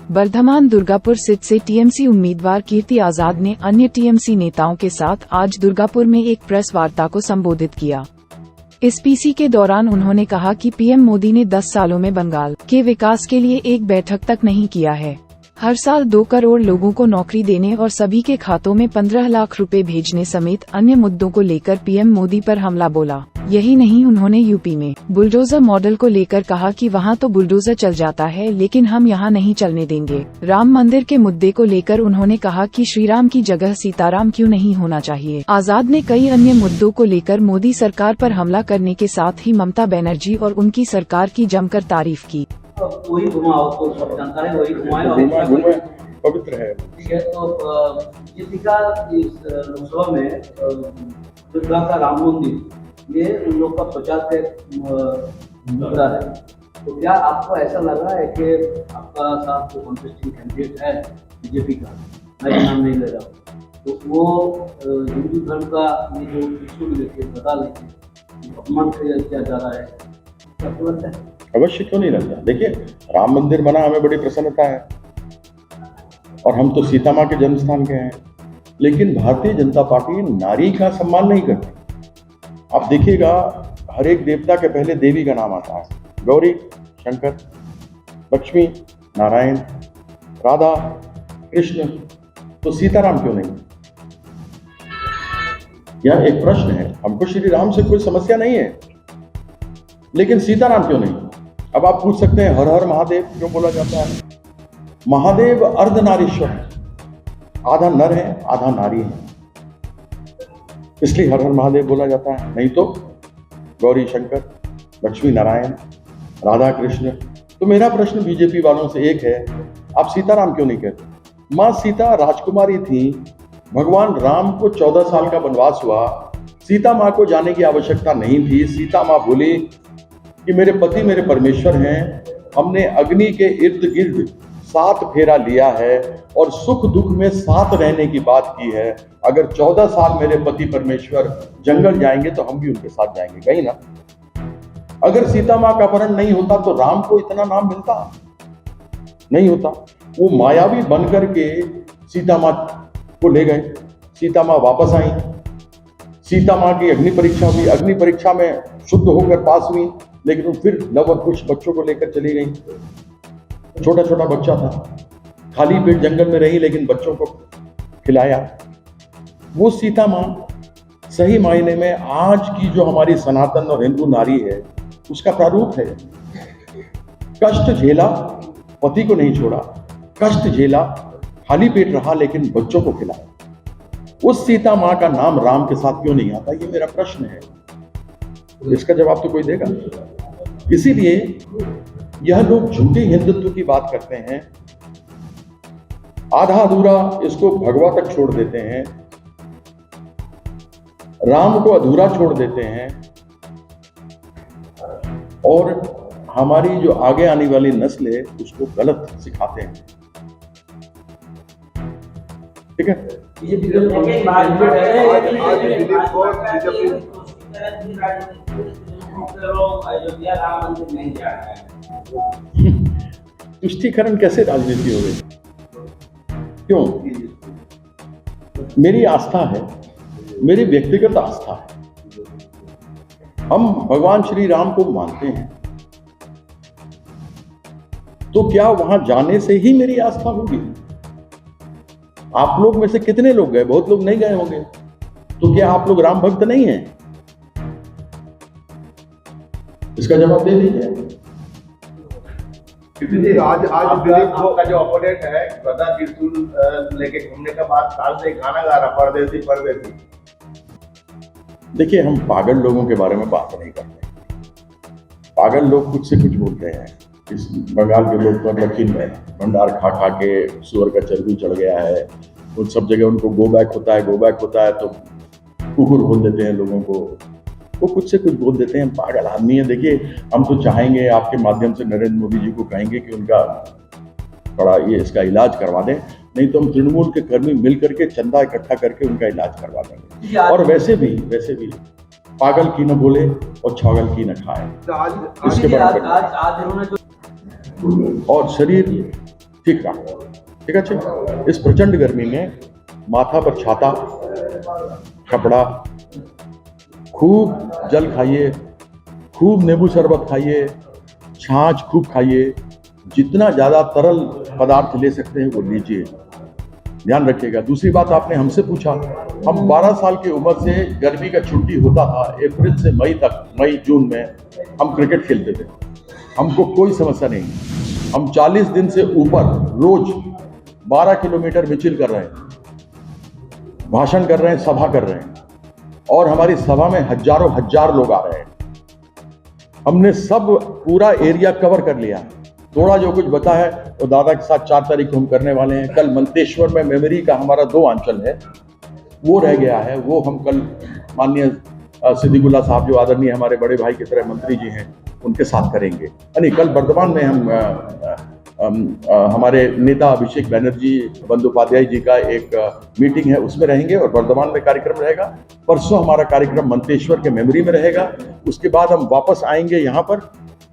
Bardhaman Durgapur seat से TMC उम्मीदवार कीर्ति आजाद ने अन्य टीएमसी नेताओं के साथ आज दुर्गापुर में एक प्रेस वार्ता को संबोधित किया। इस पीसी के दौरान उन्होंने कहा कि पीएम मोदी ने 10 सालों में बंगाल के विकास के लिए एक बैठक तक नहीं किया है। हर साल 2 करोड़ लोगों को नौकरी देने और सभी के खातों में 15 लाख रुपए भेजने समेत अन्य मुद्दों को लेकर पीएम मोदी पर हमला बोला। यही नहीं, उन्होंने यूपी में बुलडोजर मॉडल को लेकर कहा कि वहां तो बुलडोजर चल जाता है लेकिन हम यहां नहीं चलने देंगे। राम मंदिर के मुद्दे को लेकर उन्होंने कहा कि श्रीराम की जगह सीताराम क्यों नहीं होना चाहिए। आजाद ने कई अन्य मुद्दों को लेकर मोदी सरकार पर हमला करने के साथ ही ममता बनर्जी और उनकी सरकार की जमकर तारीफ की। वही घुमाओ तो सब जानता है, वही घुमाए और पवित्र है। ठीक है, तो जितिका इस लोकसभा में दुर्गा का राम मंदिर ये उन लोग का प्रचार के मुद्दा है। तो क्या आपको ऐसा लगा है कि आपका साथ जो कॉन्टेस्टिंग कैंडिडेट है बीजेपी का, मैं नाम नहीं ले रहा, तो वो हिंदू धर्म का ये जो इशू लेके बता लेके अपमान किया जा रहा है, आपको लगता है? अवश्य क्यों नहीं रहता। देखिए, राम मंदिर बना, हमें बड़ी प्रसन्नता है और हम तो सीता माँ के जन्म स्थान के हैं, लेकिन भारतीय जनता पार्टी नारी का सम्मान नहीं करती। आप देखिएगा, हर एक देवता के पहले देवी का नाम आता है, गौरी, शंकर, लक्ष्मी, नारायण, राधा, कृष्ण, तो सीताराम क्यों नहीं? यह एक प्रश्न है। हमको श्री राम से कोई समस्या नहीं है, लेकिन सीताराम क्यों नहीं? अब आप पूछ सकते हैं हर हर महादेव क्यों बोला जाता है? महादेव अर्धनारीश्वर है, आधा नर है आधा नारी है, इसलिए हर हर महादेव बोला जाता है। नहीं तो गौरी शंकर, लक्ष्मी नारायण, राधा कृष्ण। तो मेरा प्रश्न बीजेपी वालों से एक है, आप सीताराम क्यों नहीं कहते? माँ सीता राजकुमारी थी, भगवान राम को 14 साल का वनवास हुआ, सीता माँ को जाने की आवश्यकता नहीं थी। सीता माँ बोली कि मेरे पति मेरे परमेश्वर हैं, हमने अग्नि के इर्द गिर्द 7 फेरा लिया है और सुख दुख में साथ रहने की बात की है। अगर 14 साल मेरे पति परमेश्वर जंगल जाएंगे तो हम भी उनके साथ जाएंगे, कहीं ना। अगर सीता माँ का अपहरण नहीं होता तो राम को इतना नाम मिलता नहीं होता। वो मायावी बन करके सीता माँ को ले गए, सीता माँ वापस आई, सीता माँ की अग्नि परीक्षा हुई, अग्नि परीक्षा में शुद्ध होकर पास हुई, लेकिन वो फिर लव और कुछ बच्चों को लेकर चली गई। छोटा छोटा बच्चा था, खाली पेट जंगल में रही, लेकिन बच्चों को खिलाया। वो सीता माँ सही मायने में आज की जो हमारी सनातन और हिंदू नारी है उसका प्रारूप है। कष्ट झेला, पति को नहीं छोड़ा, कष्ट झेला, खाली पेट रहा, लेकिन बच्चों को खिलाया। उस सीता माँ का नाम राम के साथ क्यों नहीं आता, ये मेरा प्रश्न है। इसका जवाब तो कोई देगा। इसीलिए यह लोग झूठी हिंदुत्व की बात करते हैं, आधा अधूरा इसको भगवा तक छोड़ देते हैं, राम को अधूरा छोड़ देते हैं, और हमारी जो आगे आने वाली नस्ल है उसको गलत सिखाते हैं। ठीक है, तुष्टीकरण कैसे राजनीति हो गई? क्यों? मेरी आस्था है, मेरी व्यक्तिगत आस्था है। हम भगवान श्री राम को मानते हैं, तो क्या वहां जाने से ही मेरी आस्था होगी? आप लोग में से कितने लोग गए? बहुत लोग नहीं गए होंगे, तो क्या आप लोग राम भक्त नहीं हैं? इसका जवाब दे दीजिए। आज दिलीप का जो अपोनेंट है गदा त्रिशूल लेके घूमने का बाद साल से गाना गा रहा, परदेसी परदेसी। देखिए, हम पागल लोगों के बारे में बात नहीं करते। पागल लोग कुछ से कुछ बोलते हैं। इस बंगाल के लोग तो यकीन में भंडार खा खा के सुअर का चर्बी चढ़ गया है, उन सब जगह उनको गो बैक होता है तो कुकुर बोल देते हैं लोगों को, वो कुछ से कुछ बोल देते हैं। पागल आदमी है। देखिए, हम तो चाहेंगे आपके माध्यम से नरेंद्र मोदी जी को कहेंगे कि उनका थोड़ा ये इसका इलाज करवा दें, नहीं तो हम तृणमूल के कर्मी मिल करके चंदा इकट्ठा करके उनका इलाज करवा देंगे। और वैसे भी पागल की न बोले और छागल की न खाए, इसके बराबर। और शरीर ठीक रहा, ठीक है। इस प्रचंड गर्मी में माथा पर छाता, कपड़ा, खूब जल खाइए, खूब नींबू शरबत खाइए, छाछ खूब खाइए, जितना ज़्यादा तरल पदार्थ ले सकते हैं वो लीजिए, ध्यान रखिएगा। दूसरी बात, आपने हमसे पूछा, हम 12 साल की उम्र से गर्मी का छुट्टी होता था अप्रैल से मई तक, मई जून में हम क्रिकेट खेलते थे, हमको कोई समस्या नहीं। हम 40 दिन से ऊपर रोज 12 किलोमीटर मिचिल कर रहे हैं, भाषण कर रहे हैं, सभा कर रहे हैं, और हमारी सभा में हजारों हजार लोग आ रहे हैं। हमने सब पूरा एरिया कवर कर लिया है। थोड़ा जो कुछ बता है तो दादा के साथ 4 तारीख को हम करने वाले हैं। कल मंतेश्वर में मेमोरी का हमारा 2 आंचल है, वो रह गया है, वो हम कल माननीय सिद्दीकुल्ला साहब, जो आदरणीय हमारे बड़े भाई की तरह मंत्री जी हैं, उनके साथ करेंगे। यानी कल बर्धमान में हम हमारे नेता अभिषेक बैनर्जी बंदोपाध्याय जी का एक मीटिंग है, उसमें रहेंगे और बर्धमान में कार्यक्रम रहेगा। परसों हमारा कार्यक्रम मंतेश्वर के मेमोरी में रहेगा। उसके बाद हम वापस आएंगे यहाँ पर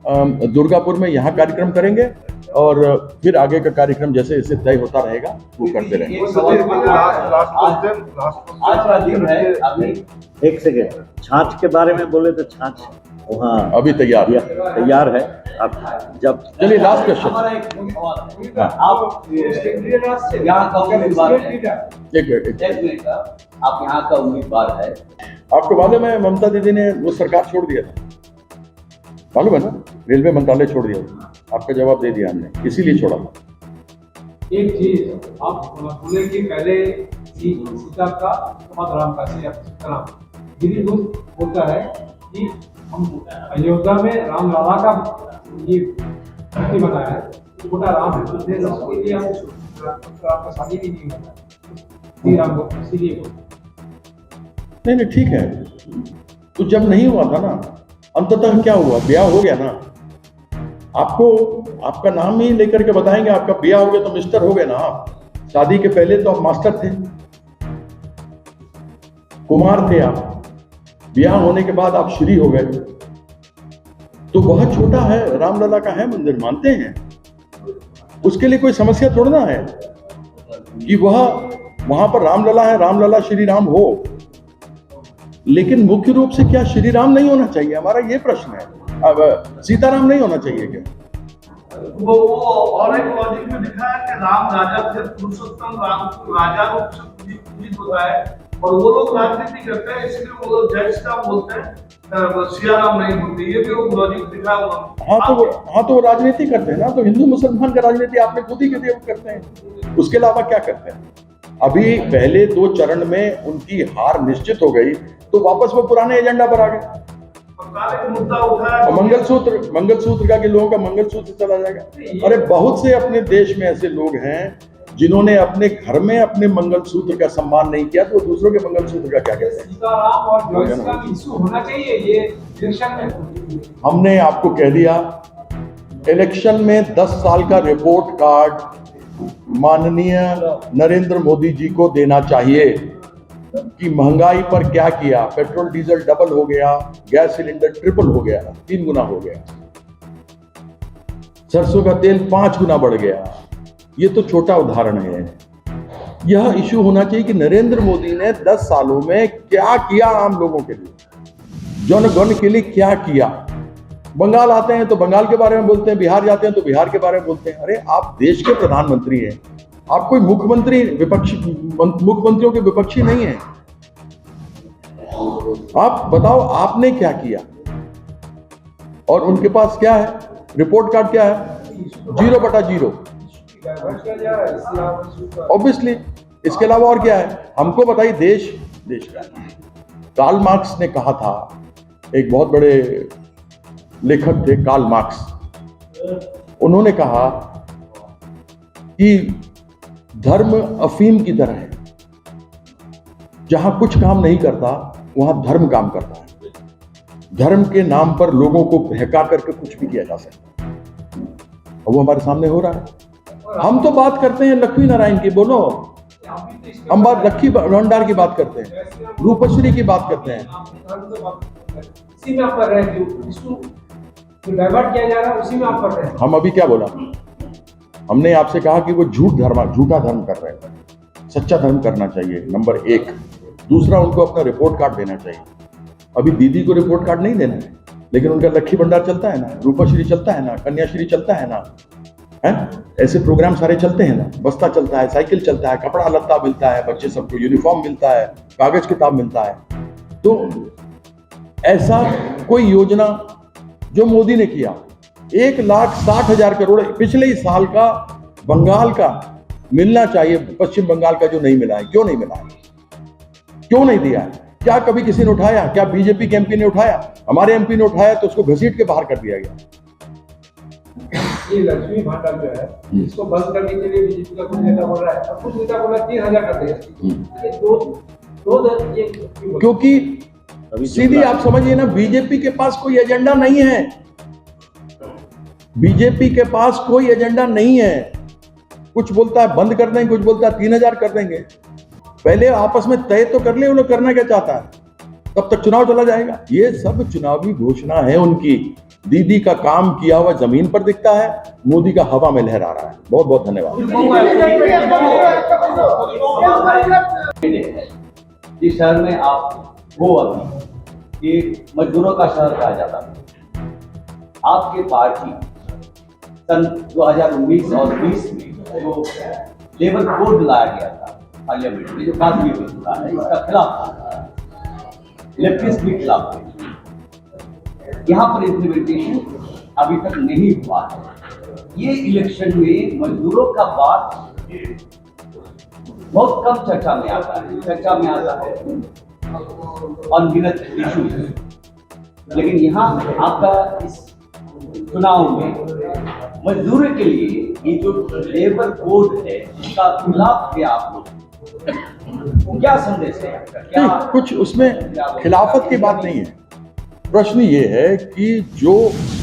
दुर्गापुर में, यहाँ कार्यक्रम करेंगे और फिर आगे का कार्यक्रम जैसे जैसे तय होता रहेगा वो करते रहेंगे। आज का दिन है, अभी एक सेकेंड, छाछ के बारे में बोले तो छाछ वहाँ अभी तैयार है। आप जब चलिए लास्ट क्वेश्चन, हमारा एक सवाल है। आप यहाँ का उम्मीदवार है, एक मिनट, आप यहाँ का उम्मीदवार है। आपको मालूम है ममता दीदी ने वो सरकार छोड़ दिया था, मालूम है ना, रेलवे मंत्रालय छोड़ दिया था। आपका जवाब दे दिया हमने, इसीलिए छोड़ा था। एक चीज आप बोले कि पहले सीता का राम का सीताराम, गिरी बोलता है कि हम अयोध्या में राम लाला का ये मूर्ति बनाया है, छोटा राम है, उसके लिए हम राम का शादी भी नहीं होता श्री राम को, इसीलिए नहीं ठीक है। तो जब नहीं हुआ था ना, अंततः क्या हुआ, ब्याह हो गया ना। आपको आपका नाम ही लेकर के बताएंगे, आपका ब्याह हो गया तो मिस्टर हो गए ना आप। शादी के पहले तो आप मास्टर थे, कुमार थे आप, ब्याह होने के बाद आप श्री हो गए। तो बहुत छोटा है, रामलला का है मंदिर, मानते हैं, उसके लिए कोई समस्या थोड़ा ना है कि वहां पर रामलला है, रामलला श्री राम हो। लेकिन मुख्य रूप से क्या श्री राम नहीं होना चाहिए, हमारा ये प्रश्न है। अब सीताराम नहीं होना चाहिए क्या? वो और एक लॉजिक में लिखा है कि राम राजा थे, पुरुषोत्तम राम को राजा रूप से पूजित होता है, और वो लोग राजनीति करते हैं, इसलिए वो लोग जय श्री राम बोलते हैं, सिया राम नहीं बोलते। ये भी वो लॉजिक दिखा हुआ। हाँ तो वो राजनीति करते हैं ना, तो हिंदू मुसलमान का राजनीति आपने खुद ही करते हैं, उसके अलावा क्या करते हैं? अभी पहले 2 चरण में उनकी हार निश्चित हो गई, तो वापस वो पुराने एजेंडा पर आ गए। मुद्दा उठाया, मंगलसूत्र का कि लोगों का मंगलसूत्र चला जाएगा। अरे बहुत से अपने देश में ऐसे लोग हैं जिन्होंने अपने घर में अपने मंगलसूत्र का सम्मान नहीं किया, तो दूसरों के मंगलसूत्र का क्या कहते हैं? सीताराम और जॉयस का इशू होना चाहिए ये इलेक्शन में। हमने आपको कह दिया, इलेक्शन में 10 साल का रिपोर्ट कार्ड माननीय नरेंद्र मोदी जी को देना चाहिए कि महंगाई पर क्या किया। पेट्रोल डीजल डबल हो गया, गैस सिलेंडर ट्रिपल हो गया, 3 गुना हो गया, सरसों का तेल 5 गुना बढ़ गया। ये तो छोटा उदाहरण है। यह इशू होना चाहिए कि नरेंद्र मोदी ने 10 सालों में क्या किया आम लोगों के लिए, जनगण के लिए क्या किया। बंगाल आते हैं तो बंगाल के बारे में बोलते हैं, बिहार जाते हैं तो बिहार के बारे में बोलते हैं। अरे आप देश के प्रधानमंत्री हैं, आप कोई मुख्यमंत्रियों के विपक्षी नहीं है। आप बताओ आपने क्या किया, और उनके पास क्या है, रिपोर्ट कार्ड क्या है, 0/0 ऑब्वियसली। इसके अलावा और क्या है, हमको बताइए। देश का कार्ल मार्क्स ने कहा था, एक बहुत बड़े लेखक थे कार्ल मार्क्स, उन्होंने कहा कि धर्म अफीम की तरह है, जहां कुछ काम नहीं करता वहां धर्म काम करता है। धर्म के नाम पर लोगों को बहका करके कुछ भी किया जा सकता है, और वो हमारे सामने हो रहा है। हम तो बात करते हैं लक्ष्मी नारायण की, बोलो, हम बात लक्ष्मी भंडार की बात करते हैं, रूपश्री की बात करते हैं। इसी में आप कर रहे हैं, डाइवर्ट किया जा रहा है, उसी में आप कर रहे हैं। हम अभी क्या बोला, हमने आपसे कहा कि वो झूठा धर्म कर रहे हैं, सच्चा धर्म करना चाहिए, नंबर 1। दूसरा, उनको अपना रिपोर्ट कार्ड देना चाहिए। अभी दीदी को रिपोर्ट कार्ड नहीं देना है, लेकिन उनका लक्ष्मी भंडार चलता है ना, रूपाश्री चलता है ना, कन्याश्री चलता है ना, है ऐसे प्रोग्राम सारे चलते हैं ना, बस्ता चलता है, साइकिल चलता है, कपड़ा लत्ता मिलता है, बच्चे सबको यूनिफॉर्म मिलता है, कागज किताब मिलता है। तो ऐसा कोई योजना जो मोदी ने किया, 1,60,000 करोड़ पिछले ही साल का बंगाल का मिलना चाहिए, पश्चिम बंगाल का जो नहीं मिला है। क्यों नहीं मिला है? क्यों नहीं दिया है? क्या कभी किसी ने उठाया? क्या बीजेपी के एमपी ने उठाया? हमारे एमपी ने उठाया तो उसको घसीट के बाहर कर दिया गया। ये लक्ष्मी भंडार जो है, इसको बंद करने के लिए बीजेपी का कुछ नेता बोल रहा है, और कुछ नेता बोल रहा है 3,000 कर देगा। ये क्योंकि सीधी आप समझिए ना, बीजेपी के पास कोई एजेंडा नहीं है। बीजेपी के पास कोई एजेंडा नहीं है। कुछ बोलता है बंद कर देंगे, कुछ बोलता है 3,000 कर देंगे। पहले आपस में तय तो कर ले उन्हें करना क्या चाहता है, तब तक चुनाव चला जाएगा। ये सब चुनावी घोषणा है उनकी। दीदी का काम किया हुआ जमीन पर दिखता है, मोदी का हवा में लहरा रहा है। बहुत बहुत धन्यवाद। जिस शहर में आप हो अभी, ये मजदूरों का शहर कहा जाता है, आपकी पार्टी सन 2019 और 20 में जो लेबर कोड लाया गया था पार्लियामेंट में, जो काफी हुआ है, इसका खिलाफ था, लेफ्टिस्ट भी खिलाफ थे। यहाँ पर इम्प्लीमेंटेशन अभी तक नहीं हुआ है। ये इलेक्शन में मजदूरों का बात बहुत कम चर्चा में आता है। चर्चा में आता है अनगिनत इश्यूज, लेकिन यहाँ आपका इस चुनाव में मजदूरों के लिए ये जो लेबर कोड है, इसका खिलाफ किया आप लोग, क्या संदेश है आपका? क्या कुछ उसमें खिलाफत की बात नहीं है। प्रश्न ये है कि जो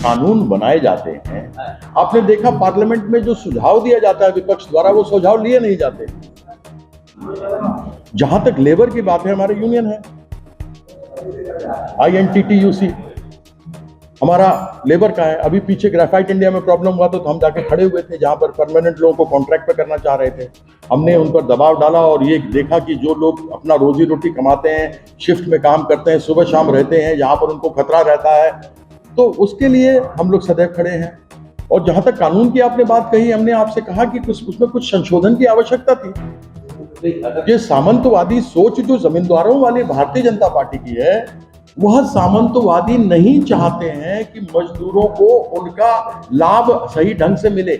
कानून बनाए जाते हैं, आपने देखा पार्लियामेंट में जो सुझाव दिया जाता है विपक्ष द्वारा, वो सुझाव लिए नहीं जाते। जहां तक लेबर की बात है, हमारे यूनियन है INTTUC, हमारा लेबर का है। अभी पीछे ग्रेफाइट इंडिया में प्रॉब्लम हुआ तो हम जाके खड़े हुए थे, जहां पर परमानेंट लोगों को कॉन्ट्रैक्ट पे करना चाह रहे थे। हमने उन पर दबाव डाला और ये देखा कि जो लोग अपना रोजी रोटी कमाते हैं, शिफ्ट में काम करते हैं, सुबह शाम रहते हैं, जहां पर उनको खतरा रहता है, तो उसके लिए हम लोग सदैव खड़े हैं। और जहां तक कानून की आपने बात कही, हमने आपसे कहा कि उसमें कुछ संशोधन की आवश्यकता थी। ये सामंतवादी सोच जो जमींदारों वाली भारतीय जनता पार्टी की है, वह सामंतवादी नहीं चाहते हैं कि मजदूरों को उनका लाभ सही ढंग से मिले।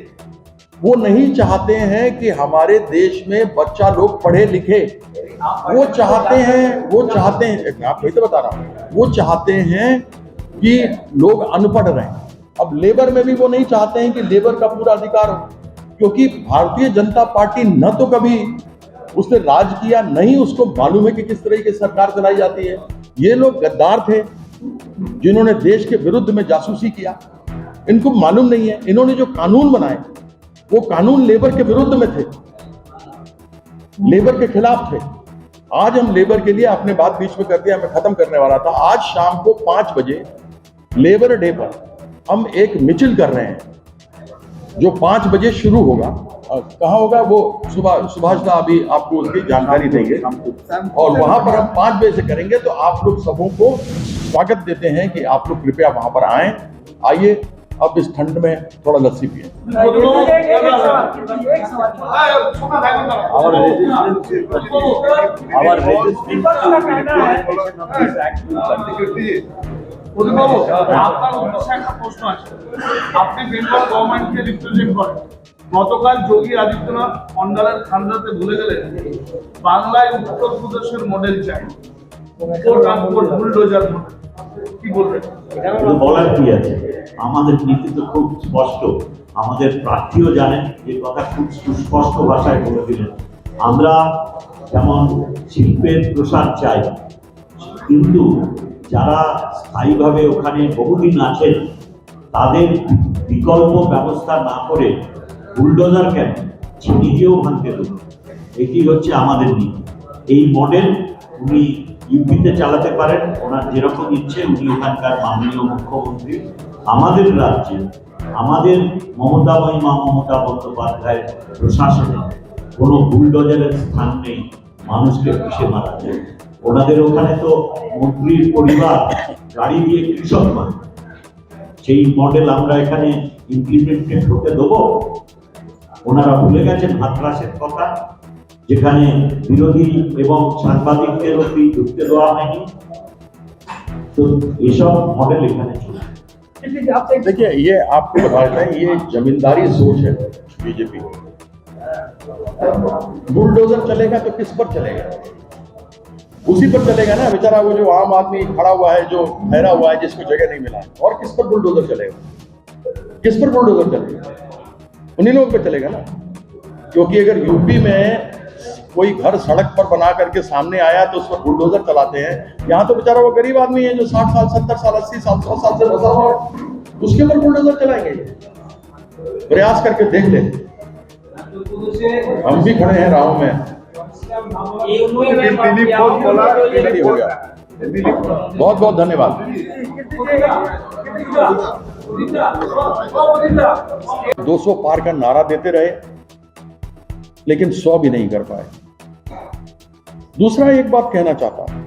वो नहीं चाहते हैं कि हमारे देश में बच्चा लोग पढ़े लिखे। वो चाहते हैं आप वही तो बता रहा हूं, वो चाहते हैं कि लोग अनपढ़ रहें। अब लेबर में भी वो नहीं चाहते हैं कि लेबर का पूरा अधिकार हो, क्योंकि भारतीय जनता पार्टी न तो कभी उसने राज किया, नहीं उसको मालूम है कि किस तरह की सरकार चलाई जाती है। ये लोग गद्दार थे जिन्होंने देश के विरुद्ध में जासूसी किया, इनको मालूम नहीं है। इन्होंने जो कानून बनाए वो कानून लेबर के विरुद्ध में थे, लेबर के खिलाफ थे। आज हम लेबर के लिए, आपने बात बीच में कर दिया, मैं खत्म करने वाला था। आज शाम को 5 बजे लेबर डे पर हम एक मिचिल कर रहे हैं, जो 5 बजे शुरू होगा। कहाँ होगा वो सुभाष दा अभी आपको उसकी जानकारी देंगे, और वहां पर हम 5 बजे से करेंगे। तो आप लोग सबों को स्वागत देते हैं कि आप लोग कृपया वहां पर आए। आइए, अब इस ठंड में थोड़ा लस्सी पिए। আপনার উদ্দেশ্যে একটা প্রশ্ন আছে। আপনি বেঙ্গল গভর্নমেন্টকে রিপ্রেজেন্ট করেন। গতকাল যোগী আদিত্যনাথ অন্ডালের খান্দাতে বলে গেলেন বাংলায় উত্তরপ্রদেশের মডেল চাই, বুলডোজার মডেল। কি বলবেন? বলার কি আছে? আমাদের নীতি তো খুব স্পষ্ট, আমাদের প্রার্থীও জানেন, যে কথা খুব সুস্পষ্ট ভাষায় বলে দিলেন। আমরা যেমন শিল্পের প্রসার চাই, কিন্তু যারা স্থায়ীভাবে ওখানে বহুদিন আছেন তাদের বিকল্প ব্যবস্থা না করে বুলডোজার কেন, নিজেও ভাঙতে দেব। এটি হচ্ছে আমাদের নীতি। এই মডেল উনি ইউপিতে চালাতে পারেন, ওনার যেরকম ইচ্ছে। উনি ওখানকার মাননীয় মুখ্যমন্ত্রী। আমাদের রাজ্যে আমাদের মমতা বন্দ্যোপাধ্যায়ের প্রশাসনে কোনো বুলডোজারের স্থান নেই মানুষকে পিষে মারার জন্য। ওনাদের ওখানে তো মন্ত্রীর পরিবার গাড়ি দিয়ে কৃষক মানে, সেই মডেল আমরা এখানে ইমপ্লিমেন্টেড হতে দেবো? ওনারা ভুলে গেছেন হাতরাসের কথা, যেখানে বিরোধী এবং সাংবাদিকদের অব্দি ঢুকতে দেওয়া হয়নি। তো এসব মডেল এখানে চলছে। देखिए, ये आपको बताते हैं, ये जमींदारी सोच है बीजेपी की। बुलडोजर चलेगा तो किस पर चलेगा? उसी पर चलेगा ना बेचारा, वो जो आम आदमी खड़ा हुआ है, जो ठहरा हुआ है, जिसको जगह नहीं मिला है। और किस पर बुलडोजर चलेगा? किस पर बुलडोजर चलेगा? उन्हीं लोगों पर चलेगा ना। क्योंकि अगर यूपी में कोई घर सड़क पर बना करके सामने आया तो उस पर बुलडोजर चलाते हैं। यहाँ तो बेचारा वो गरीब आदमी है जो 60 साल 70 साल 80 साल 100 साल से बसा हुआ है, उसके ऊपर बुलडोजर चलाएंगे? प्रयास करके देख ले। हम भी खड़े हैं राहों में। दिलीप घोष बोला, नहीं हो गया। बहुत बहुत धन्यवाद। 200 पार का नारा देते रहे, लेकिन 100 भी नहीं कर पाए। दूसरा एक बात कहना चाहता हूं,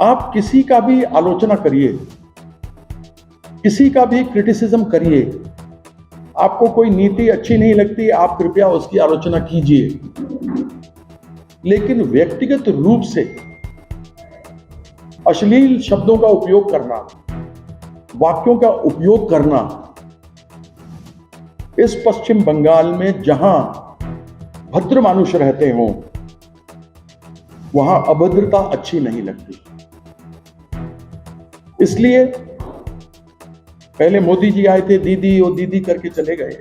आप किसी का भी आलोचना करिए, किसी का भी क्रिटिसिज्म करिए, आपको कोई नीति अच्छी नहीं लगती, आप कृपया उसकी आलोचना कीजिए, लेकिन व्यक्तिगत रूप से अश्लील शब्दों का उपयोग करना, वाक्यों का उपयोग करना, इस पश्चिम बंगाल में जहां भद्र मानुष रहते हों, वहां अभद्रता अच्छी नहीं लगती। इसलिए पहले मोदी जी आए थे, दीदी और दीदी करके चले गए,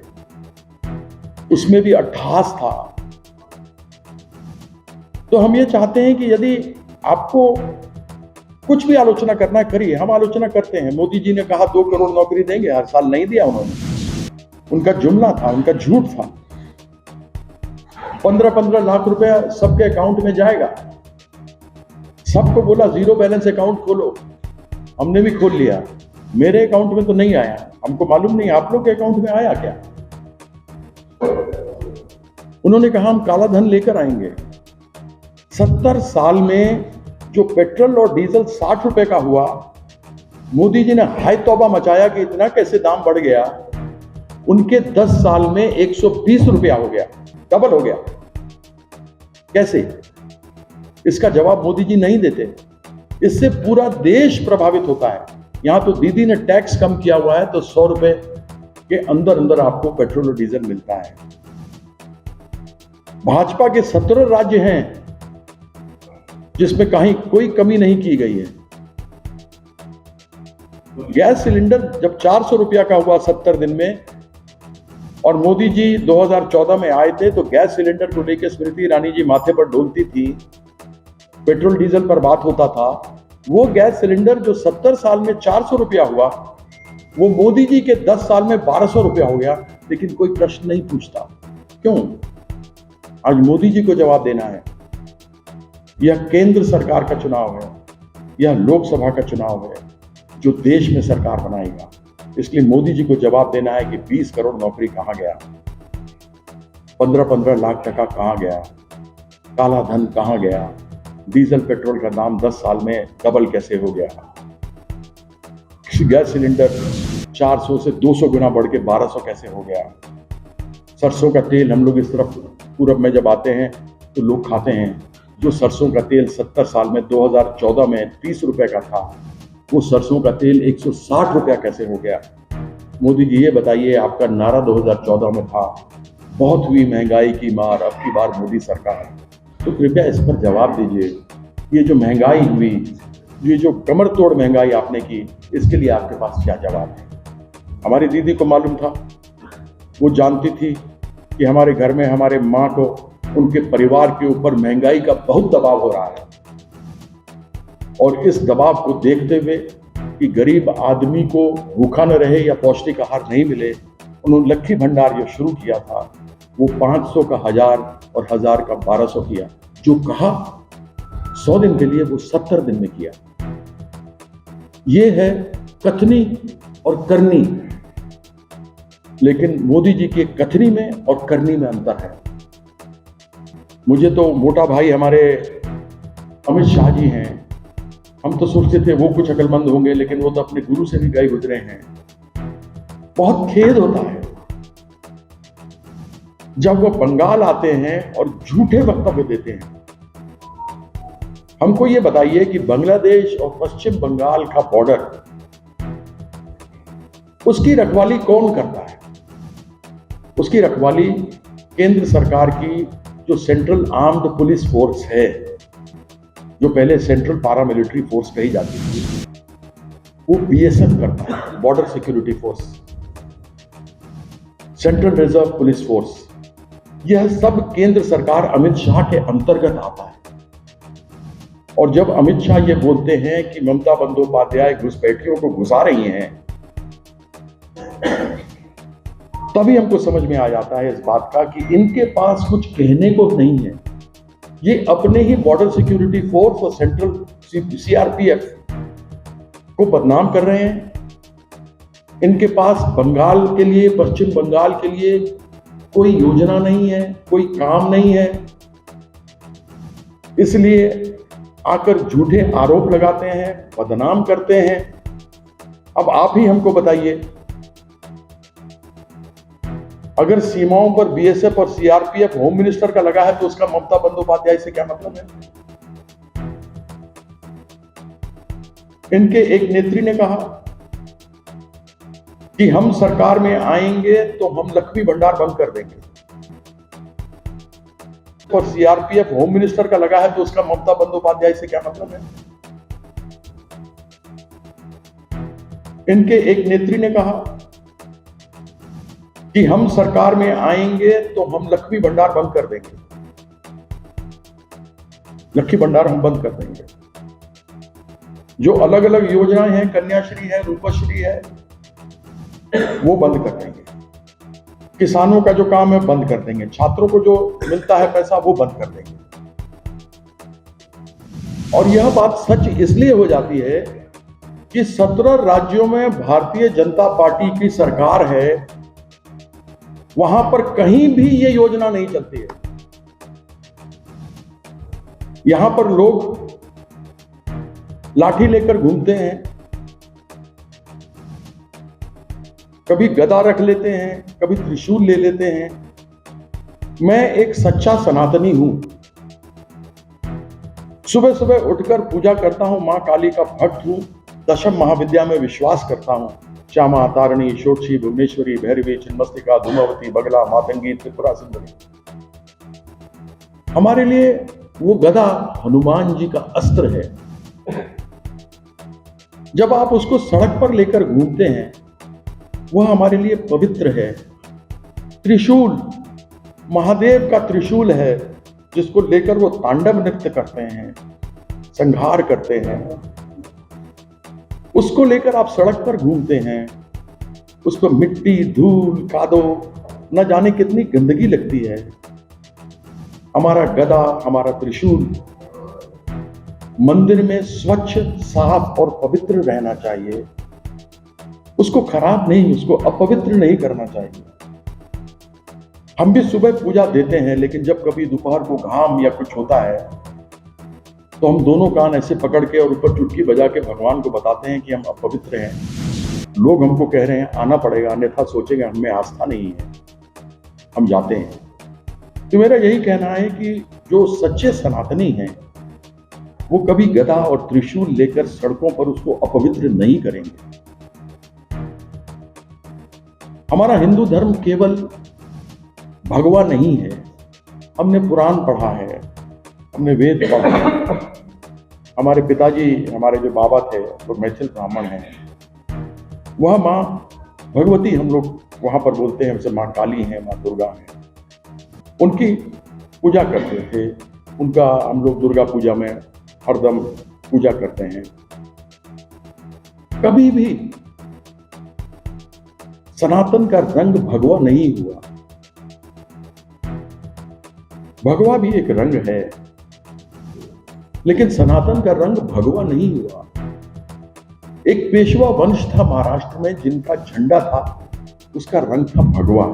उसमें भी अट्ठास था। तो हम ये चाहते हैं कि यदि आपको कुछ भी आलोचना करना है करिए, हम आलोचना करते हैं। मोदी जी ने कहा 2 करोड़ नौकरी देंगे, हर साल नहीं दिया उन्होंने, उनका जुमला था, उनका झूठ था। 15-15 लाख रुपया सबके अकाउंट में जाएगा, सबको बोला 0 बैलेंस अकाउंट खोलो, हमने भी खोल लिया। मेरे अकाउंट में तो नहीं आया, हमको मालूम नहीं आप लोग के अकाउंट में आया क्या। उन्होंने कहा हम काला धन लेकर आएंगे। 70 साल में जो पेट्रोल और डीजल 60 रुपए का हुआ, मोदी जी ने हाय तौबा मचाया कि इतना कैसे दाम बढ़ गया। उनके 10 साल में 120 रुपया हो गया, डबल हो गया। कैसे? इसका जवाब मोदी जी नहीं देते। इससे पूरा देश प्रभावित होता है। यहां तो दीदी ने टैक्स कम किया हुआ है, तो 100 रुपए के अंदर अंदर आपको पेट्रोल और डीजल मिलता है। भाजपा के 17 राज्य हैं जिसमें कहीं कोई कमी नहीं की गई है। गैस सिलेंडर जब 400 रुपया का हुआ 70 दिन में, और मोदी जी 2014 में आए थे, तो गैस सिलेंडर को लेकर स्मृति ईरानी जी माथे पर डोलती थी, पेट्रोल डीजल पर बात होता था। वो गैस सिलेंडर जो 70 साल में 400 रुपया हुआ, वो मोदी जी के 10 साल में 1200 रुपया हो गया, लेकिन कोई प्रश्न नहीं पूछता। क्यों? आज मोदी जी को जवाब देना है। यह केंद्र सरकार का चुनाव है, यह लोकसभा का चुनाव है, जो देश में सरकार बनाएगा। इसलिए मोदी जी को जवाब देना है कि 20 करोड़ नौकरी कहां गया, 15-15 लाख टका कहां गया, काला धन कहां गया, डीजल पेट्रोल का दाम 10 साल में डबल कैसे हो गया, गैस सिलेंडर 400 से 200 गुना बढ़ के 1200 कैसे हो गया। सरसों का तेल हम लोग इस तरफ पूरब में जब आते हैं तो लोग खाते हैं, जो सरसों का तेल 70 साल में 2014 में 30 रुपए का था, वो सरसों का तेल 160 रुपया कैसे हो गया। मोदी जी ये बताइए, आपका नारा 2014 में था बहुत हुई महंगाई की मार, अब की बार मोदी सरकार, तो कृपया इस पर जवाब दीजिए। ये जो महंगाई हुई, ये जो कमर तोड़ महंगाई आपने की, इसके लिए आपके पास क्या जवाब है। हमारी दीदी को मालूम था, वो जानती थी कि हमारे घर में हमारे माँ को, उनके परिवार के ऊपर महंगाई का बहुत दबाव हो रहा है, और इस दबाव को देखते हुए कि गरीब आदमी को भूखा न रहे या पौष्टिक आहार नहीं मिले, उन्होंने लक्ष्मी भंडार जो शुरू किया था, वो 500 का 1000 और 1000 का 1200 किया। जो कहा 100 दिन के लिए, वो 70 दिन में किया। ये है कथनी और करनी। लेकिन मोदी जी की कथनी में और करनी में अंतर है। मुझे तो मोटा भाई हमारे अमित शाह जी हैं, हम तो सोचते थे वो कुछ अक्लमंद होंगे, लेकिन वो तो अपने गुरु से भी गए गुजरे हैं। बहुत खेद होता है जब वो बंगाल आते हैं और झूठे वक्तव्य देते हैं। हमको ये बताइए कि बांग्लादेश और पश्चिम बंगाल का बॉर्डर, उसकी रखवाली कौन करता है? उसकी रखवाली केंद्र सरकार की जो सेंट्रल आर्म्ड पुलिस फोर्स है, जो पहले सेंट्रल पैरामिलिट्री फोर्स कही जाती थी, वो बीएसएफ करता है, border security force, central reserve police force. यह सब केंद्र सरकार अमित शाह के अंतर्गत आता है। और जब अमित शाह ये बोलते हैं कि ममता बंदोपाध्याय घुसपैठियों को घुसा रही हैं, तभी हमको समझ में आ जाता है इस बात का कि इनके पास कुछ कहने को नहीं है। ये अपने ही बॉर्डर सिक्योरिटी फोर्स और सेंट्रल सीआरपीएफ को बदनाम कर रहे हैं। इनके पास बंगाल के लिए, पश्चिम बंगाल के लिए कोई योजना नहीं है, कोई काम नहीं है, इसलिए आकर झूठे आरोप लगाते हैं, बदनाम करते हैं। अब आप ही हमको बताइए, अगर सीमाओं पर बीएसएफ और सीआरपीएफ होम मिनिस्टर का लगा है तो उसका ममता बंदोपाध्याय से क्या मतलब है? इनके एक नेत्री ने कहा कि हम सरकार में आएंगे तो हम लक्ष्मी भंडार बंद कर देंगे, और सीआरपीएफ होम मिनिस्टर का लगा है तो उसका ममता बंदोपाध्याय से क्या मतलब है? इनके एक नेत्री ने कहा कि हम सरकार में आएंगे तो हम लक्ष्मी भंडार बंद कर देंगे, लक्ष्मी भंडार हम बंद कर देंगे। जो अलग अलग योजनाएं हैं, कन्याश्री है, रूपश्री है, वो बंद कर देंगे। किसानों का जो काम है बंद कर देंगे, छात्रों को जो मिलता है पैसा वो बंद कर देंगे। और यह बात सच इसलिए हो जाती है कि 17 राज्यों में भारतीय जनता पार्टी की सरकार है, वहां पर कहीं भी ये योजना नहीं चलती है। यहां पर लोग लाठी लेकर घूमते हैं, कभी गदा रख लेते हैं, कभी त्रिशूल ले लेते हैं। मैं एक सच्चा सनातनी हूं, सुबह सुबह उठकर पूजा करता हूं, मां काली का भक्त हूं, दशम महाविद्या में विश्वास करता हूं, श्यामा, तारिणी, षोडशी, भुवनेश्वरी, भैरवी, छिन्नमस्तिका, धूमावती, बगला, मातंगी, त्रिपुरा सुंदरी। हमारे लिए वो गदा हनुमान जी का अस्त्र है। जब आप उसको सड़क पर लेकर घूमते हैं, वह हमारे लिए पवित्र है। त्रिशूल महादेव का त्रिशूल है, जिसको लेकर वो तांडव नृत्य करते हैं, संहार करते हैं। उसको लेकर आप सड़क पर घूमते हैं, उस पर मिट्टी, धूल, कादो, न जाने कितनी गंदगी लगती है। हमारा गदा, हमारा त्रिशूल मंदिर में स्वच्छ, साफ और पवित्र रहना चाहिए। उसको खराब नहीं, उसको अपवित्र नहीं करना चाहिए। हम भी सुबह पूजा देते हैं, लेकिन जब कभी दोपहर को घाम या कुछ होता है तो हम दोनों कान ऐसे पकड़ के और ऊपर चुटकी बजा के भगवान को बताते हैं कि हम अपवित्र हैं। लोग हमको कह रहे हैं आना पड़ेगा, अन्यथा सोचेंगे हमें आस्था नहीं है। हम जाते हैं। तो मेरा यही कहना है कि जो सच्चे सनातनी हैं वो कभी गदा और त्रिशूल लेकर सड़कों पर उसको अपवित्र नहीं करेंगे। हमारा हिंदू धर्म केवल भगवा नहीं है। हमने पुराण पढ़ा है, हमने वेद पढ़ा है। हमारे पिताजी, हमारे जो बाबा थे वो मैथिल ब्राह्मण हैं। वह माँ भगवती हम लोग वहां पर बोलते हैं, जैसे माँ काली हैं, माँ दुर्गा हैं, उनकी पूजा करते थे। उनका हम लोग दुर्गा पूजा में हरदम पूजा करते हैं। कभी भी सनातन का रंग भगवा नहीं हुआ। भगवा भी एक रंग है, लेकिन सनातन का रंग भगवा नहीं हुआ। एक पेशवा वंश था महाराष्ट्र में, जिनका झंडा था उसका रंग था भगवा।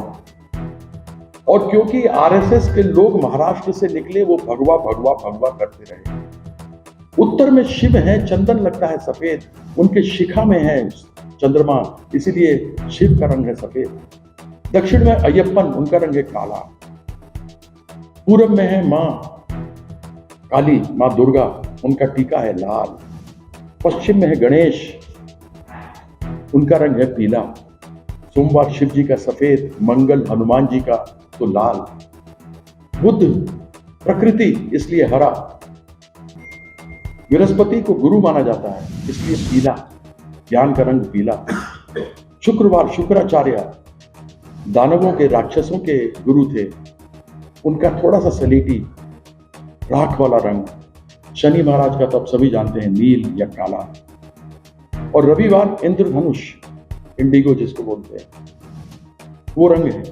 और क्योंकि आरएसएस के लोग महाराष्ट्र से निकले, वो भगवा भगवा भगवा करते रहे। उत्तर में शिव है, चंदन लगता है सफेद, उनके शिखा में है चंद्रमा, इसीलिए शिव का रंग है सफेद। दक्षिण में अय्यप्पन, उनका रंग है काला। पूरब में है मां काली, मां दुर्गा, उनका टीका है लाल। पश्चिम में है गणेश, उनका रंग है पीला। सोमवार शिव जी का सफेद, मंगल हनुमान जी का तो लाल। बुध प्रकृति, इसलिए हरा। बृहस्पति को गुरु माना जाता है, इसलिए पीला, ज्ञान का रंग पीला। शुक्रवार शुक्राचार्य, दानवों के राक्षसों के गुरु थे, उनका थोड़ा सा सलेटी राख वाला रंग। शनि महाराज का तो आप सभी जानते हैं, नील या काला। और रविवार इंद्रधनुष, इंडिगो जिसको बोलते हैं, वो रंग है।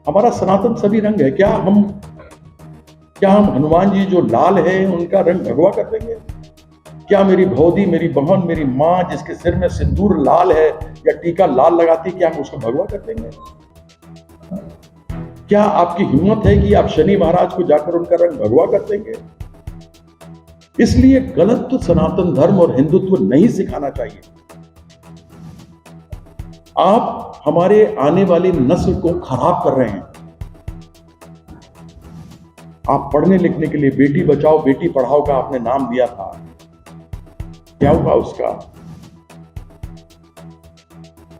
हमारा सनातन सभी रंग है। क्या हम हनुमान जी जो लाल है उनका रंग भगवा कर देंगे? क्या मेरी भौदी, मेरी बहन, मेरी माँ जिसके सिर में सिंदूर लाल है या टीका लाल लगाती, क्या हम उसको भगवा कर देंगे? क्या आपकी हिम्मत है कि आप शनि महाराज को जाकर उनका रंग भगवा कर देंगे? इसलिए गलत तो सनातन धर्म और हिंदुत्व नहीं सिखाना चाहिए। आप हमारे आने वाली नस्ल को खराब कर रहे हैं। आप पढ़ने लिखने के लिए बेटी बचाओ बेटी पढ़ाओ का आपने नाम दिया था, क्या हुआ उसका?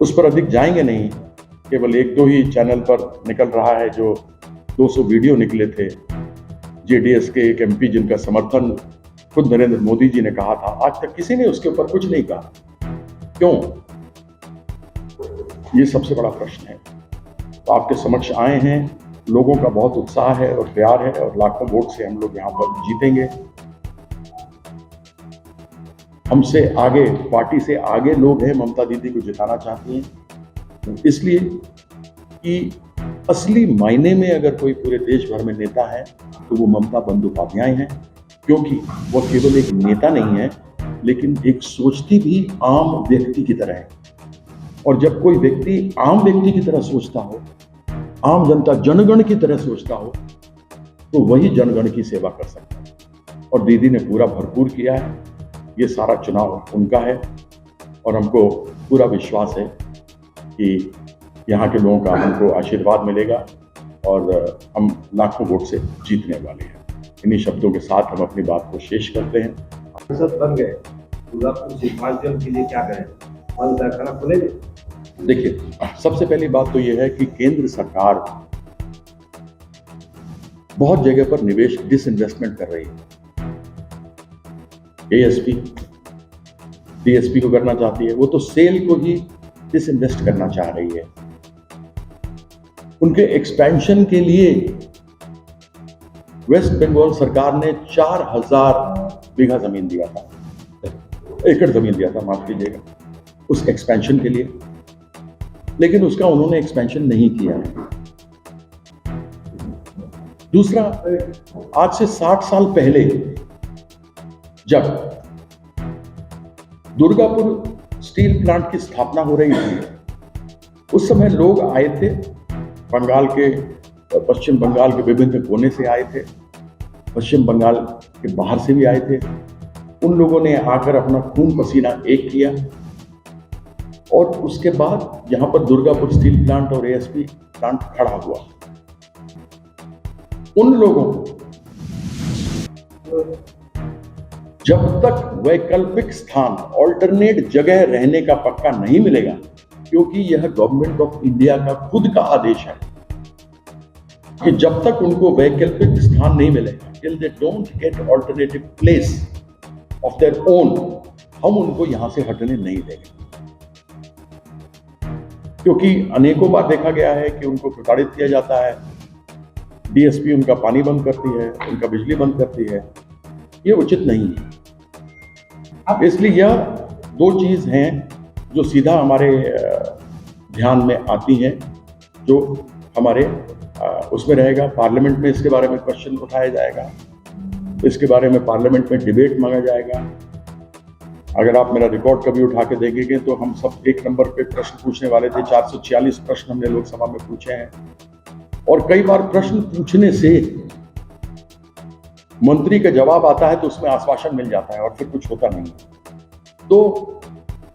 उस पर अधिक जाएंगे नहीं, केवल एक दो ही चैनल पर निकल रहा है जो 200 वीडियो निकले थे। जेडीएस के एक एमपी जिनका समर्थन खुद नरेंद्र मोदी जी ने कहा था, आज तक किसी ने उसके ऊपर कुछ नहीं कहा। क्यों? ये सबसे बड़ा प्रश्न है। तो आपके समक्ष आए हैं, लोगों का बहुत उत्साह है और प्यार है और लाखों वोट से हम लोग यहाँ पर जीतेंगे। हमसे आगे, पार्टी से आगे लोग हैं, ममता दीदी को जिताना चाहती हैं, इसलिए कि असली मायने में अगर कोई पूरे देश भर में नेता है तो वो ममता बंदोपाध्याय हैं, क्योंकि वो केवल एक नेता नहीं है लेकिन एक सोचती भी आम व्यक्ति की तरह है। और जब कोई व्यक्ति आम व्यक्ति की तरह सोचता हो, आम जनता जनगण की तरह सोचता हो, तो वही जनगण की सेवा कर सकता है। और दीदी ने पूरा भरपूर किया है। ये सारा चुनाव उनका है और हमको पूरा विश्वास है कि यहाँ के लोगों का हमको आशीर्वाद मिलेगा और हम लाखों वोट से जीतने वाले हैं। इन्हीं शब्दों के साथ हम अपनी बात को शेष करते हैं। सांसद बन गए, दुर्गापुर सीमांचल के लिए क्या करें? फल कारखाना खुलेंगे? देखिए, सबसे पहली बात तो यह है कि केंद्र सरकार बहुत जगह पर निवेश डिसइन्वेस्टमेंट कर रही है। एएसपी डीएसपी को करना चाहती है, वो तो सेल को ही डिसइन्वेस्ट करना चाह रही है। उनके एक्सपेंशन के लिए वेस्ट बंगाल सरकार ने 4000 बीघा जमीन दिया था, एकड़ जमीन दिया था, माफ कीजिएगा, उस एक्सपेंशन के लिए, लेकिन उसका उन्होंने एक्सपेंशन नहीं किया है। दूसरा, आज से 60 साल पहले जब दुर्गापुर स्टील प्लांट की स्थापना हो रही थी, उस समय लोग आए थे बंगाल के, पश्चिम बंगाल के विभिन्न कोने से आए थे, पश्चिम बंगाल के बाहर से भी आए थे। उन लोगों ने आकर अपना खून पसीना एक किया और उसके बाद यहां पर दुर्गापुर स्टील प्लांट और एएसपी प्लांट खड़ा हुआ। उन लोगों को जब तक वैकल्पिक स्थान, ऑल्टरनेट जगह रहने का पक्का नहीं मिलेगा, क्योंकि यह गवर्नमेंट ऑफ इंडिया का खुद का आदेश है कि जब तक उनको वैकल्पिक स्थान नहीं मिलेगा, till they don't get alternative place of their own, हम उनको यहां से हटने नहीं देंगे। क्योंकि अनेकों बार देखा गया है कि उनको प्रताड़ित किया जाता है, डीएसपी उनका पानी बंद करती है, उनका बिजली बंद करती है, ये उचित नहीं है। इसलिए यह दो चीज हैं जो सीधा हमारे ध्यान में आती हैं, जो हमारे उसमें रहेगा। पार्लियामेंट में इसके बारे में क्वेश्चन उठाया जाएगा, इसके बारे में पार्लियामेंट में डिबेट मांगा जाएगा अगर आप मेरा रिकॉर्ड कभी उठा के देखेंगे तो हम सब 1 नंबर पे प्रश्न पूछने वाले थे। 446 प्रश्न हमने लोकसभा में पूछे हैं और कई बार प्रश्न पूछने से मंत्री का जवाब आता है तो उसमें आश्वासन मिल जाता है और फिर कुछ होता नहीं। तो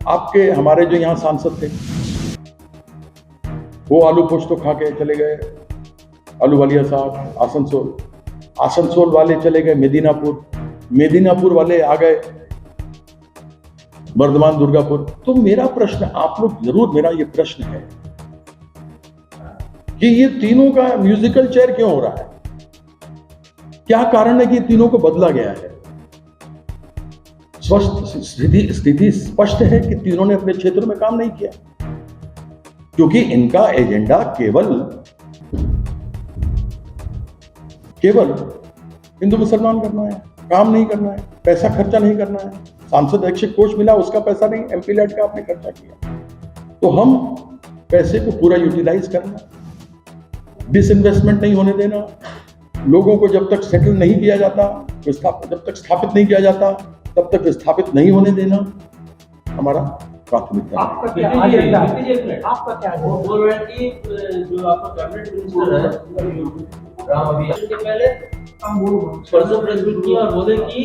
आपके हमारे जो यहाँ सांसद थे वो आलू पोस्तो खा के चले गए, अहलूवालिया साहब आसनसोल वाले चले गए मेदिनीपुर वाले आ गए बर्धमान दुर्गापुर। तो मेरा प्रश्न आप लोग जरूर, मेरा ये प्रश्न है कि ये तीनों का म्यूजिकल चेयर क्यों हो रहा है? क्या कारण है कि तीनों को बदला गया है? स्थिति स्पष्ट है कि तीनों ने अपने क्षेत्र में काम नहीं किया, क्योंकि इनका एजेंडा केवल हिंदू मुसलमान करना है, काम नहीं करना है, पैसा खर्चा नहीं करना है। सांसद ऐच्छिक कोष मिला, उसका पैसा नहीं, एमपी लैट का आपने खर्चा किया। तो हम पैसे को पूरा यूटिलाइज करना, डिसइन्वेस्टमेंट नहीं होने देना, लोगों को जब तक सेटल नहीं किया जाता, जब तक स्थापित नहीं किया जाता तब तक विस्थापित नहीं होने देना हमारा प्राथमिकता है। आपका क्या एजेंडा है? आपका क्या वो बोल रहे हैं कि जो आपका कैबिनेट मिनिस्टर है राम अभी के पहले परसों प्रेस मीट किया और बोले कि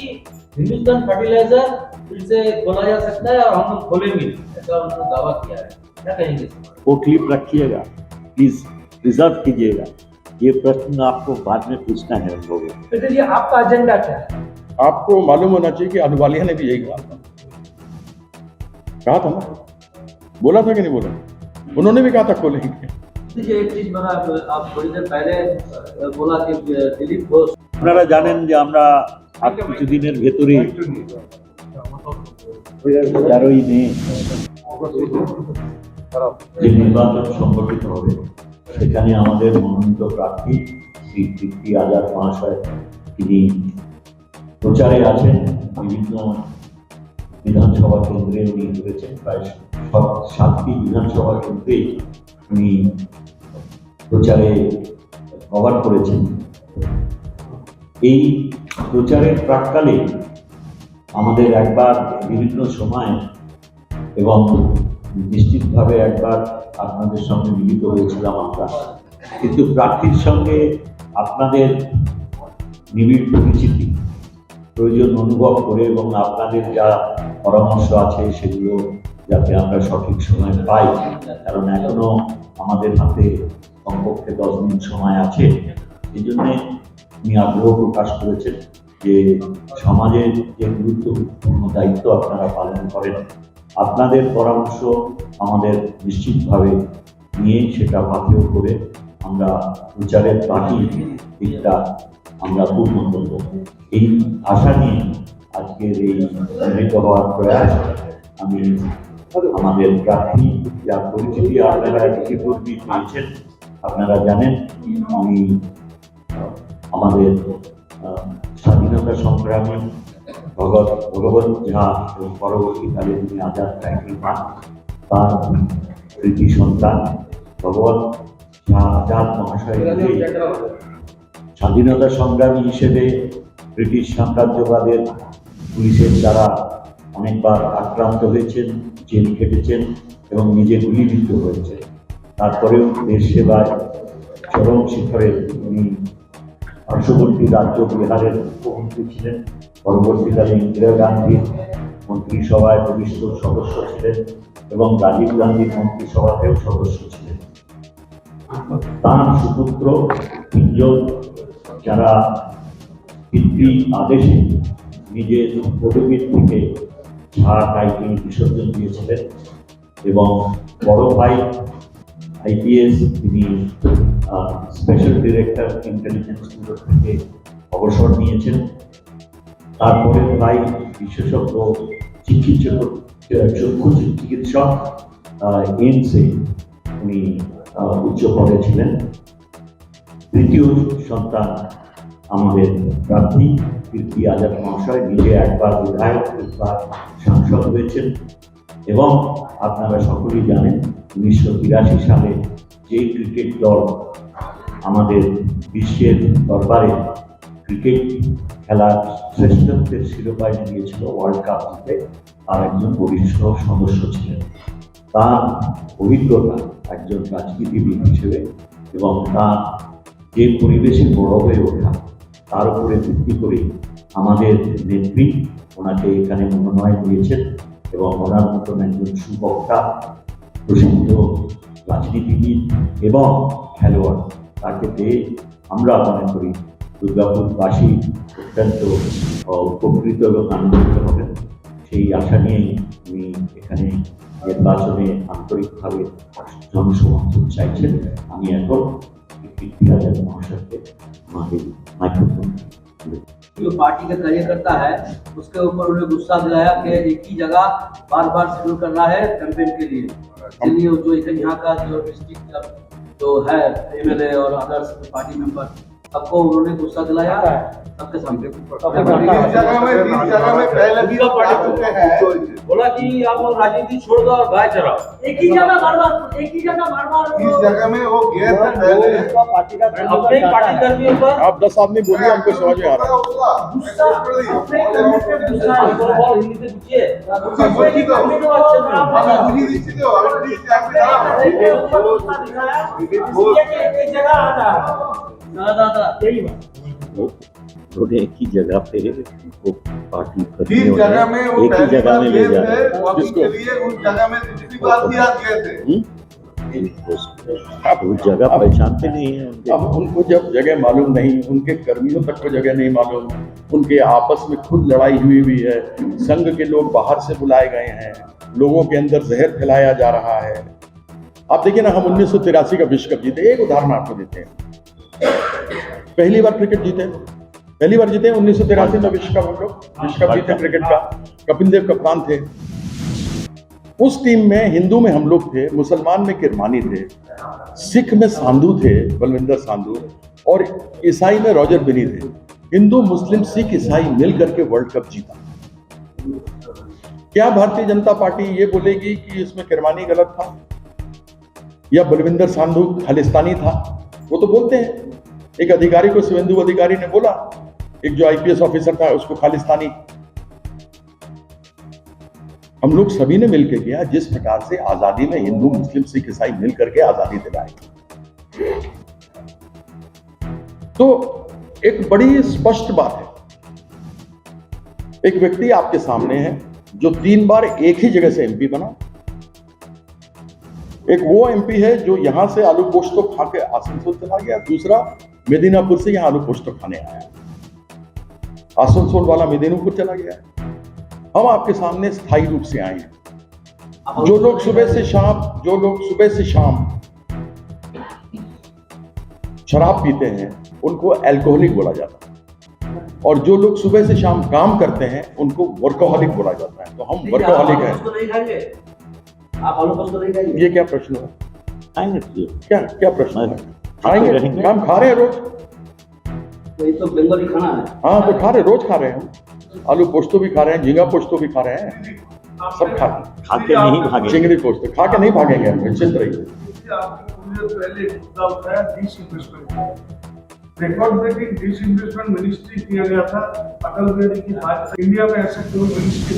हिंदुस्तान फर्टिलाइजर फिर से खोला जा सकता है और हम लोग खोलेंगे, ऐसा उन्होंने दावा किया है। क्या कहेंगे? वो क्लिप रखिएगा, प्लीज रिजर्व कीजिएगा, ये प्रश्न आपको बाद में पूछना है हम लोगों को। तो ये आपका एजेंडा क्या है? आपको मालूम होना चाहिए कि अहलूवालिया ने भी यही कहा था ना, बोला था कि नहीं बोला? उन्होंने भी कहा था खोलेंगे। देखिए एक चीज मैंने आप थोड़ी देर पहले बोला कि दिलीप घोष, আপনারা জানেন যে আমরা আর কিছুদিনের ভেতরেই 11ই মে যে নির্বাচন সংগঠিত হবে সেখানে আমাদের মনোনীত প্রার্থী শ্রী কীর্তি আজাদ মহাশয় তিনি প্রচারে আছেন। বিভিন্ন বিধানসভা কেন্দ্রে উনি ঘুরেছেন, প্রায় 7টি বিধানসভা কেন্দ্রে উনি প্রচারে কভার করেছেন। এই প্রচারের প্রাক্কালে আমাদের একবার বিভিন্ন সময় এবং নিশ্চিতভাবে একবার আপনাদের সঙ্গে মিলিত হয়েছিলাম আমরা, কিন্তু প্রার্থীর সঙ্গে আপনাদের নিবিড় পরিচিতি প্রয়োজন অনুভব করে এবং আপনাদের যা পরামর্শ আছে সেগুলো যাতে আমরা সঠিক সময় পাই, কারণ এখনো আমাদের হাতে কমপক্ষে 10 দিন সময় আছে। এই জন্যে উনি আগ্রহ প্রকাশ করেছেন যে সমাজের যে গুরুত্বপূর্ণ দায়িত্ব আপনারা পালন করেন, আপনাদের পরামর্শ আমাদের নিশ্চিতভাবে নিয়ে সেটা পাথেয় করে আমরা প্রচারের বাকি দিকটা আমরা পূর্ণ করব, এই আশা নিয়ে আজকের এই মিলিত হওয়ার প্রয়াস। আমি আমাদের প্রার্থী যার পরিচিতি আপনারা ইতিপূর্বেই পেয়েছেন, আপনারা জানেন উনি আমাদের স্বাধীনতা সংগ্রামী ভগবত ঝা এবং পরবর্তীকালে তিনি আজাদ টাইটেল পান, তার কৃতি সন্তান ভগবত ঝা আজাদ মহাশয় স্বাধীনতা সংগ্রামী হিসেবে ব্রিটিশ সাম্রাজ্যবাদের পুলিশের দ্বারা অনেকবার আক্রান্ত হয়েছেন, জেল খেটেছেন এবং নিজে গুলিবিদ্ধ হয়েছে। তারপরেও দেশ সেবায় চরম শিখরে উনি পার্শ্ববর্তী রাজ্য বিহারের মুখ্যমন্ত্রী ছিলেন, পরবর্তীকালে ইন্দিরা গান্ধীর মন্ত্রিসভায় বরিষ্ঠ সদস্য ছিলেন এবং রাজীব গান্ধীর মন্ত্রিসভাতেও সদস্য ছিলেন। তার সুপুত্র 3 জন যারা পিতৃ আদেশে নিজের পদবীর থেকে ঝা টাইটেল বিসর্জন দিয়েছিলেন এবং বড় ভাই আইপিএস তিনি স্পেশাল ডিরেক্টর ইন্টেলিজেন্স ব্যুরো থেকে অবসর নিয়েছেন। তারপরে ভাই বিশেষজ্ঞ চক্ষু চিকিৎসক এইমসে উনি উচ্চ পদে ছিলেন। তৃতীয় সন্তান আমাদের প্রার্থী কীর্তি আজাদ মহাশয় নিজে একবার বিধায়ক, একবার সাংসদ হয়েছেন এবং আপনারা সকলেই জানেন 1983 সালে যে ক্রিকেট দল আমাদের বিশ্বের দরবারে ক্রিকেট খেলার শ্রেষ্ঠত্বের শিরোপা এনে দিয়েছিল, ওয়ার্ল্ড কাপ জিতে তার একজন বরিষ্ঠ সদস্য ছিলেন। তার অভিজ্ঞতা একজন রাজনীতিবিদ হিসেবে এবং তার যে পরিবেশে বড় হয়ে ওঠা, তার উপরে ভিত্তি করে আমাদের নেত্রী ওনাকে এখানে মনোনয়ন দিয়েছেন এবং ওনার মতন একজন সুবক্তা, প্রসিদ্ধ রাজনীতিবিদ এবং খেলোয়াড় তাকে পেয়ে আমরা মনে করি দুর্গাপুরবাসী অত্যন্ত উপকৃত এবং আনন্দিত হবেন। সেই আশা নিয়ে আমি এখানে নির্বাচনে আন্তরিকভাবে জনসমর্থন চাইছেন। আমি এখন কীর্তিরাজন মহাশয়কে আমাদের মাইক্রোফোন जो पार्टी का कार्यकर्ता है उसके ऊपर उन्हें गुस्सा दिलाया कि एक ही जगह बार बार शेड्यूल करना है कैंपेन के लिए, इसलिए जो यहाँ का जो डिस्ट्रिक्ट जो है एमएलए और अदर्स पार्टी मेंबर सबको उन्होंने गुस्सा दिलाया सबके सामने। इस जगह में पहले भी लोग आ चुके हैं, बोला कि आप लोग राजनीति छोड़ दो और गाय चराओ। एक ही जगह बार बार इस जगह में वो गए थे पहले। अपने पार्टी कर्मियों पर आप 10 आदमी बोलिए, हमको समझ में आ रहा है। हिंदी से पूछिए। उन्होंने एक ही जगह पे उनको पार्टी जिस जगह में वो एक ही पहली जगह बार में गए ले जा थे रहे वॉकिंग के लिए, उस जगह में दूसरी बार भी आज गए थे। हैं। उस जगह पहचानते नहीं है उनके। अब उनको जब जगह मालूम नहीं, उनके कर्मियों तक को जगह नहीं मालूम, उनके आपस में खुद लड़ाई हुई है, संघ के लोग बाहर से बुलाए गए हैं, लोगों के अंदर जहर फैलाया जा रहा है। आप देखिए ना, हम 1983 का विश्व कप जीते, एक उदाहरण आपको देते हैं। पहली बार क्रिकेट जीते, पहली बार जीते 1983 में विश्व कप, हम लोग विश्व कप जीते क्रिकेट का। कपिल देव कप्तान थे। उस टीम में हिंदू में हम लोग थे, मुसलमान में किरमानी थे, सिख में सांधू थे, बलविंदर सांधू, और ईसाई में रॉजर बिनी थे। हिंदू मुस्लिम सिख ईसाई मिल करके वर्ल्ड कप जीता। क्या भारतीय जनता पार्टी ये बोलेगी कि इसमें किरमानी गलत था या बलविंदर सांधू खालिस्तानी था? वो तो बोलते हैं। एक अधिकारी को, शिवेंदु अधिकारी ने बोला, एक जो आईपीएस ऑफिसर था उसको खालिस्तानी। हम लोग सभी ने मिलकर किया, जिस प्रकार से आजादी में हिंदू मुस्लिम सिख ईसाई मिल करके आजादी दिलाई। तो एक बड़ी स्पष्ट बात है, एक व्यक्ति आपके सामने है जो 3 बार एक ही जगह से एमपी बना। एक वो एमपी है जो यहां से आलू पोस्तो खा के आसनसोल चला गया, दूसरा मेदिनीपुर से यहां आलू पोस्तो खाने आया, आसनसोल वाला मेदिनीपुर चला गया। हम आपके सामने स्थायी रूप से आए हैं। जो लोग सुबह से शाम शराब पीते हैं उनको अल्कोहलिक बोला जाता है, और जो लोग सुबह से शाम काम करते हैं उनको वर्कोहलिक बोला जाता है। तो हम वर्कोहलिक हैं। आप आलू पोस्तो नहीं खाएंगे? ये क्या प्रश्न है? आएंगे क्या प्रश्न है? खाएंगे, हम खा रहे हैं रोज। तो ये तो बंगाली खाना है। हाँ, तो खा रहे, रोज खा रहे हैं हम। आलू पोस्तो भी खा रहे हैं, झींगा पोस्तो भी खा रहे हैं, सब खा रहे हैं। खा के नहीं भागे। चिंगड़ी पोस्तो खा के नहीं भागेंगे हम, निश्चित रहिए। पहले मुद्दा उठाया disinvestment. Record breaking disinvestment ministry किया गया था अटल बिहारी की बात। इंडिया में ऐसे कोई मिनिस्ट्री